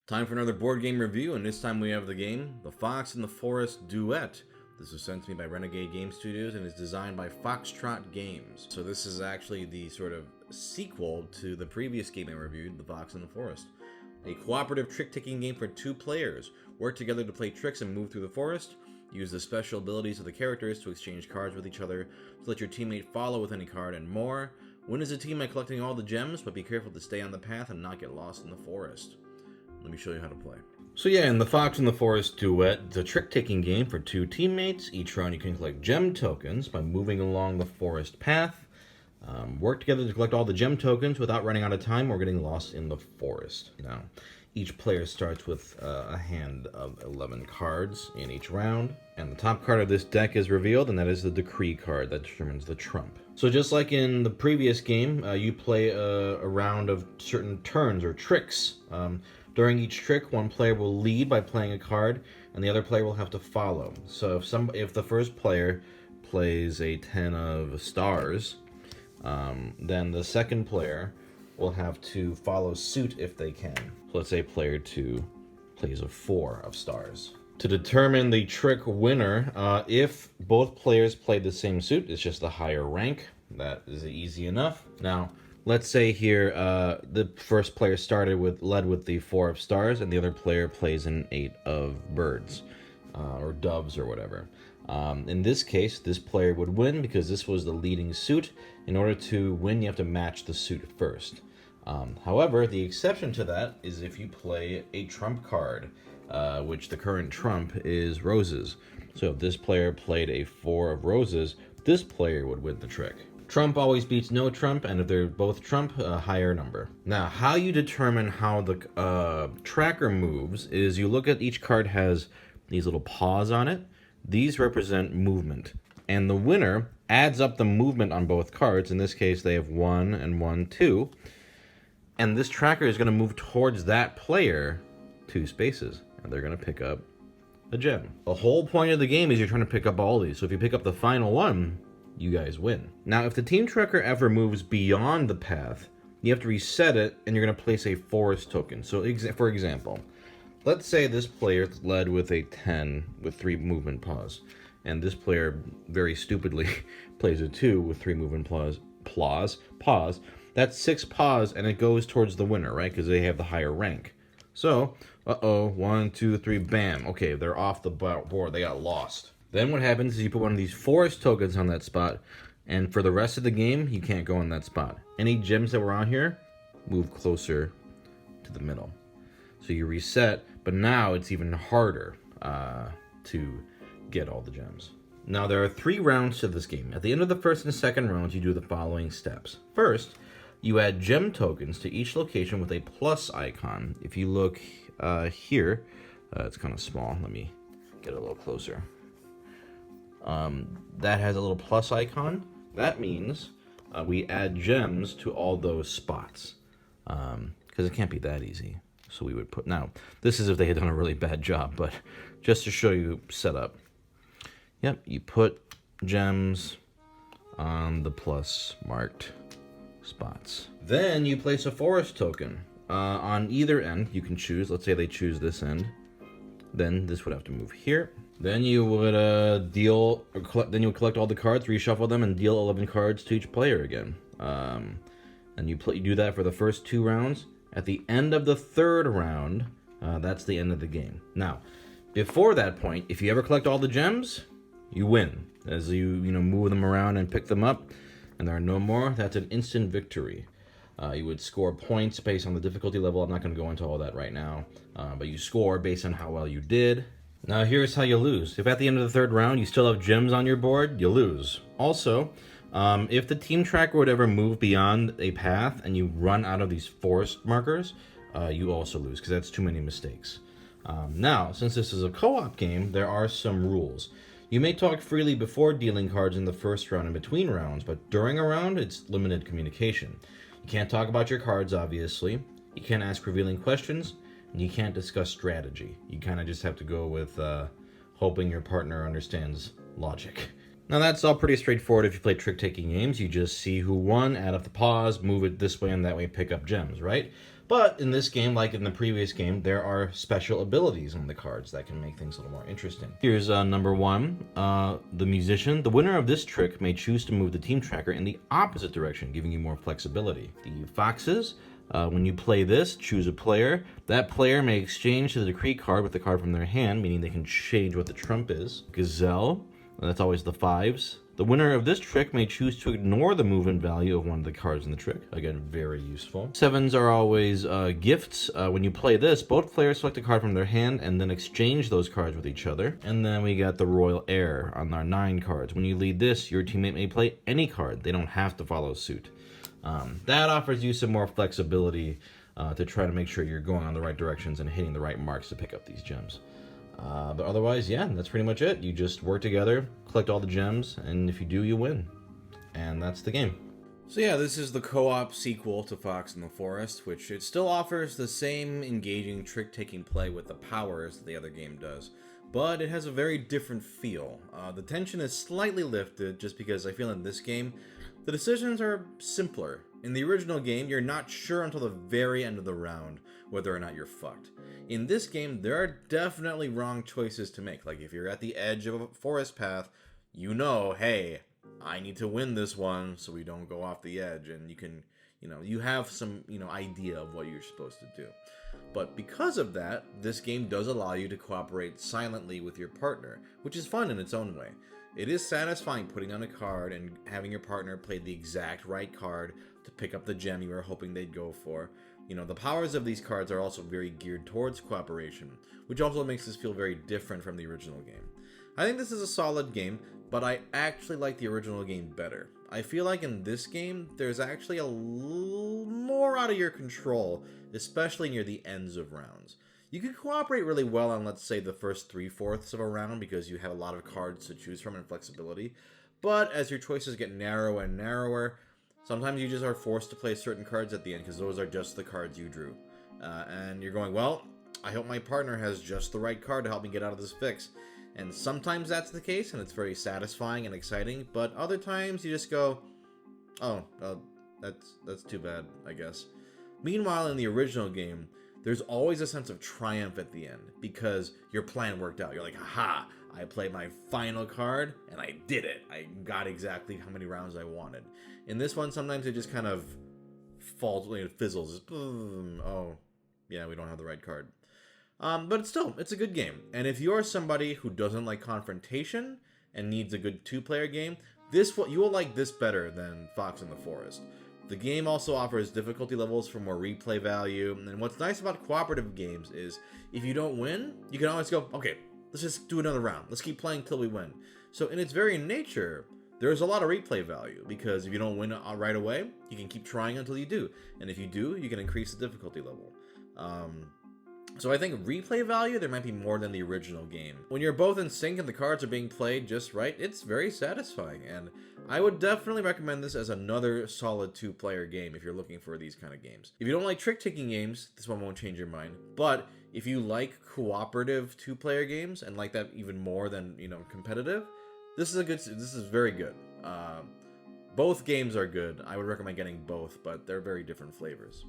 Time for another board game review, and this time we have the game The Fox and the Forest Duet. This was sent to me by Renegade Game Studios and is designed by Foxtrot Games. So this is actually the sort of sequel to the previous game I reviewed, The Fox and the Forest. A cooperative trick-taking game for 2 players. Work together to play tricks and move through the forest. Use the special abilities of the characters to exchange cards with each other, to let your teammate follow with any card, and more. Win as a team by collecting all the gems, but be careful to stay on the path and not get lost in the forest. Let me show you how to play. So yeah, in The Fox and the Forest Duet, it's a trick-taking game for 2 teammates. Each round you can collect gem tokens by moving along the forest path. Work together to collect all the gem tokens without running out of time or getting lost in the forest. Now, each player starts with a hand of 11 cards in each round, and the top card of this deck is revealed, and that is the decree card that determines the trump. So just like in the previous game, you play a round of certain turns or tricks. During each trick, one player will lead by playing a card, and the other player will have to follow. So if the first player plays a 10 of stars, then the second player will have to follow suit if they can. So let's say player 2 plays a 4 of stars. To determine the trick winner, if both players play the same suit, it's just the higher rank. That is easy enough. Now, let's say here the first player led with the 4 of stars, and the other player plays an 8 of birds, or doves or whatever. In this case, this player would win because this was the leading suit. In order to win, you have to match the suit first. However, the exception to that is if you play a trump card, which the current trump is roses. So if this player played a 4 of roses, this player would win the trick. Trump always beats no trump, and if they're both trump, a higher number. Now, how you determine how the tracker moves is you look at each card has these little paws on it. These represent movement, and the winner adds up the movement on both cards. In this case, they have 1 and 1, 2, and this tracker is going to move towards that player 2 spaces, and they're going to pick up a gem. The whole point of the game is you're trying to pick up all these, so if you pick up the final one, you guys win. Now, if the team tracker ever moves beyond the path, you have to reset it, and you're going to place a forest token. So, for example, let's say this player led with a 10 with 3 movement paws, and this player very stupidly plays a 2 with 3 movement paws. That's 6 paws, and it goes towards the winner, right? Because they have the higher rank. So, 1, 2, 3, bam. Okay, they're off the board. They got lost. Then what happens is you put one of these forest tokens on that spot, and for the rest of the game, you can't go on that spot. Any gems that were on here move closer to the middle. So you reset, but now it's even harder to get all the gems. Now, there are 3 rounds to this game. At the end of the first and second rounds, you do the following steps. First, you add gem tokens to each location with a plus icon. If you look here, it's kind of small. Let me get a little closer. That has a little plus icon. That means we add gems to all those spots, because it can't be that easy. So we would put, now this is if they had done a really bad job, but just to show you setup. Yep, you put gems on the plus marked spots. Then you place a forest token on either end. You can choose, let's say they choose this end. Then this would have to move here. Then you would then you would collect all the cards, reshuffle them, and deal 11 cards to each player again. And you do that for the first 2 rounds. At the end of the 3rd round, that's the end of the game. Now, before that point, if you ever collect all the gems, you win. As you move them around and pick them up, and there are no more, that's an instant victory. You would score points based on the difficulty level. I'm not going to go into all that right now, but you score based on how well you did. Now, here's how you lose. If at the end of the 3rd round you still have gems on your board, you lose. Also, if the team tracker would ever move beyond a path and you run out of these forest markers, you also lose, because that's too many mistakes. Now, since this is a co-op game, there are some rules. You may talk freely before dealing cards in the first round and between rounds, but during a round, it's limited communication. You can't talk about your cards, obviously. You can't ask revealing questions, and you can't discuss strategy. You kind of just have to go with hoping your partner understands logic. Now, that's all pretty straightforward if you play trick-taking games. You just see who won, add up the paws, move it this way and that way, pick up gems, right? But in this game, like in the previous game, there are special abilities on the cards that can make things a little more interesting. Here's number 1, the musician. The winner of this trick may choose to move the team tracker in the opposite direction, giving you more flexibility. The foxes. When you play this, choose a player. That player may exchange the decree card with the card from their hand, meaning they can change what the trump is. Gazelle. That's always the 5s. The winner of this trick may choose to ignore the movement value of one of the cards in the trick. Again, very useful. 7s are always gifts. When you play this, both players select a card from their hand and then exchange those cards with each other. And then we got the Royal Heir on our 9 cards. When you lead this, your teammate may play any card. They don't have to follow suit. That offers you some more flexibility to try to make sure you're going on the right directions and hitting the right marks to pick up these gems. But otherwise, yeah, that's pretty much it. You just work together, collect all the gems, and if you do, you win. And that's the game. So yeah, this is the co-op sequel to Fox in the Forest, which it still offers the same engaging trick-taking play with the powers that the other game does, but it has a very different feel. The tension is slightly lifted just because I feel in this game, the decisions are simpler. In the original game, you're not sure until the very end of the round whether or not you're fucked. In this game, there are definitely wrong choices to make. Like if you're at the edge of a forest path, you know, hey, I need to win this one so we don't go off the edge, and you can, you have some, idea of what you're supposed to do. But because of that, this game does allow you to cooperate silently with your partner, which is fun in its own way. It is satisfying putting on a card and having your partner play the exact right card to pick up the gem you were hoping they'd go for. The powers of these cards are also very geared towards cooperation, which also makes this feel very different from the original game. I think this is a solid game, but I actually like the original game better. I feel like in this game, there's actually a little more out of your control, especially near the ends of rounds. You can cooperate really well on, let's say, the first 3/4 of a round because you have a lot of cards to choose from and flexibility, but as your choices get narrower and narrower, sometimes you just are forced to play certain cards at the end because those are just the cards you drew. And you're going, well, I hope my partner has just the right card to help me get out of this fix. And sometimes that's the case, and it's very satisfying and exciting, but other times you just go, oh, that's too bad, I guess. Meanwhile, in the original game, there's always a sense of triumph at the end because your plan worked out. You're like, haha, I played my final card and I did it. I got exactly how many rounds I wanted. In this one, sometimes it just kind of falls, it fizzles. Oh, yeah, we don't have the right card. But it's a good game. And if you're somebody who doesn't like confrontation and needs a good 2-player game, you will like this better than Fox in the Forest. The game also offers difficulty levels for more replay value, and what's nice about cooperative games is if you don't win, you can always go, okay, let's just do another round. Let's keep playing till we win. So in its very nature, there's a lot of replay value, because if you don't win right away, you can keep trying until you do. And if you do, you can increase the difficulty level. So I think replay value, there might be more than the original game. When you're both in sync and the cards are being played just right, it's very satisfying, and I would definitely recommend this as another solid 2-player game if you're looking for these kind of games. If you don't like trick-taking games, this one won't change your mind, but if you like cooperative 2-player games and like that even more than, competitive, this is very good. Both games are good. I would recommend getting both, but they're very different flavors.